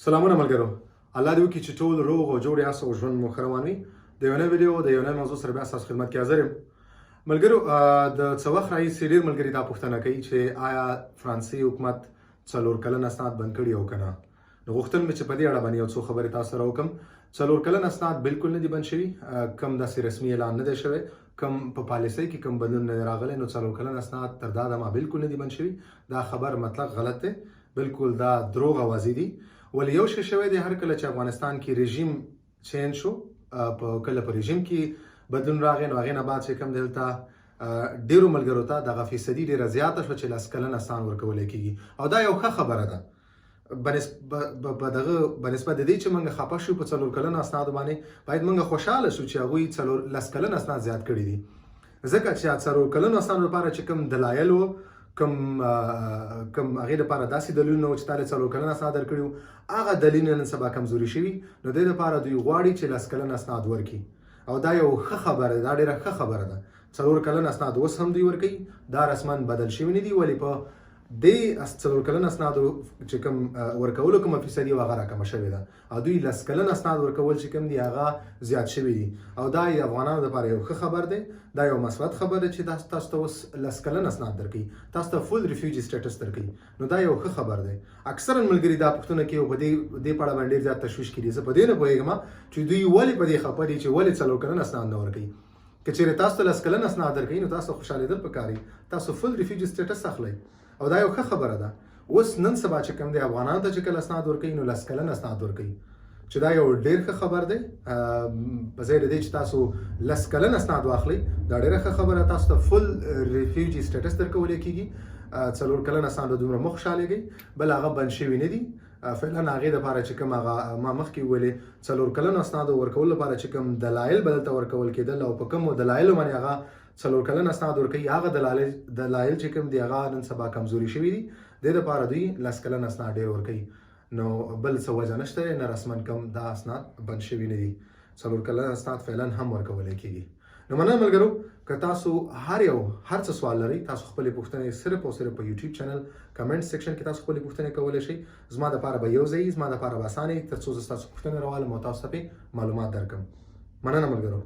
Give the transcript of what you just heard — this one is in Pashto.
سلامونه ملګرو، الله دې وکړي چې ټول روغ او جوړ یاست او ژوند مو ښه روان وي. د یو نوي ویډیو د یو نوي موضوع سره بیا ستاسو خدمت کې حاضر یم. ملګرو، د څه وخت راهیسې ډېر ملګري دا پوښتنه کوي چې آیا فرانسې حکومت 4 کلن اسناد بند کړي او که نه. نو غوښتل مې چې په دې اړه باندې یو څو خبرې تاسو سره وکړم. 4 کلن اسناد بالکل نه دي بند شوي، کوم داسې رسمي اعلان نه دی شوی، کوم په پالیسۍ کې کوم بدلون نه دی راغلی. نو 4 کلن اسناد تر دا دمه بالکل نه دي بند شوي. دا خبر مطلق غلط دی، بالکل دا دروغ اوازې دي. ولې یو شی شوی دی، هر کله چې افغانستان کې رژیم چینج شو، کله په رژیم کې بدلون راغی، نو هغې نه بعد چې کوم دلته ډېرو ملګرو ته دغه فیصدي ډېره زیاته شوه چې 10 کلن اسناد ورکولی کېږي، او دا یو ښه خبره ده. بنسبت د دې چې موږ خفه شو په 4 کلن اسنادو باندې، باید موږ خوشحاله شو چې هغوی 10 کلن اسناد زیات کړي دي. ځکه چې 4 کلن اسنادو لپاره چې کوم دلایل وو، کوم هغې لپاره داسې دلیلونه وو چې تا له 4 کلن اسناد درکړي وو، هغه دلیلونه نن سبا کمزوري شوي. نو دې لپاره دوی غواړي چې 10 کلن اسناد ورکړي، او دا یو ښه خبره ده، دا ډېره ښه خبره ده. 4 کلن اسناد اوس هم دوی ورکوي، دا رسما بدل شوي نه دي. ولې په دې 4 کلن اسنادو چې کوم ورکولو کومه فیصدي وه هغه راکمه شوې ده، او دوی 10 کلن اسناد ورکول چې کوم دي هغه زیات شوي دي. او دا د افغانانو لپاره یو ښه خبر دی، دا یو مثبت خبر دی چې تاسو ته اوس 10 کلن اسناد درکوي، تاسو ته فول ریفیوجي سټیټس درکوي. نو دا یو ښه خبر دی. اکثرا ملګري دا پوښتنه کوي او په دې په اړه باندې ډېر زیات تشویش کړي. زه په دې نه پوهېږم چې دوی ولې په دې خفه دي چې ولې 4 کلن اسناد نه ورکوي. که چېرې تاسو ته 10 کلن اسناد درکوي، نو تاسو خوشحالېدل پکار دي، تاسو فول ریفیوجي سټیټس اخلئ، او دا یو ښه خبره ده. اوس نن سبا چې کوم دی افغانانو ته چې کله اسناد ورکوي، نو 10 کلن اسناد ورکوي، چې دا یو ډېر ښه خبر دی. په ځای د دې چې تاسو 10 کلن اسناد واخلئ، دا ډېره ښه خبره. تاسو ته فل ریفیوجي سټیټس درکولی کېږي. 4 کلن اسناد دومره مه خوشحالېږئ، بل هغه بند شوي نه دي. فعلا هغې دپاره چې کوم هغه ما مخکې وویلې 4 کلن اسنادو ورکولو لپاره چې کوم دلایل به دلته ورکول کېدل، او په کومو دلایلو باندې هغه 4 کلن اسناد ورکوي، هغه دلایل چې کوم دي هغه نن سبا کمزوري شوي دي. دې دپاره دوی 10 کلن اسناد ډېر ورکوي. نو بل څه وجه نشته، نه رسما کوم دا اسناد بند شوي نه دي. 4 کلن اسناد فعلا هم ورکولی کېږي. نو مننه ملګرو، که تاسو هر څه سوال لرئ، تاسو خپلې پوښتنې صرف او صرف په یوټیوب چینل کمنټ سیکشن کې تاسو خپلې پوښتنې کولی شئ. زما دپاره به یو ځای، زما دپاره به اسانه وي، تر څو زه ستاسو پوښتنې راولم او تاسو ته پرې معلومات درکړم. مننه ملګرو.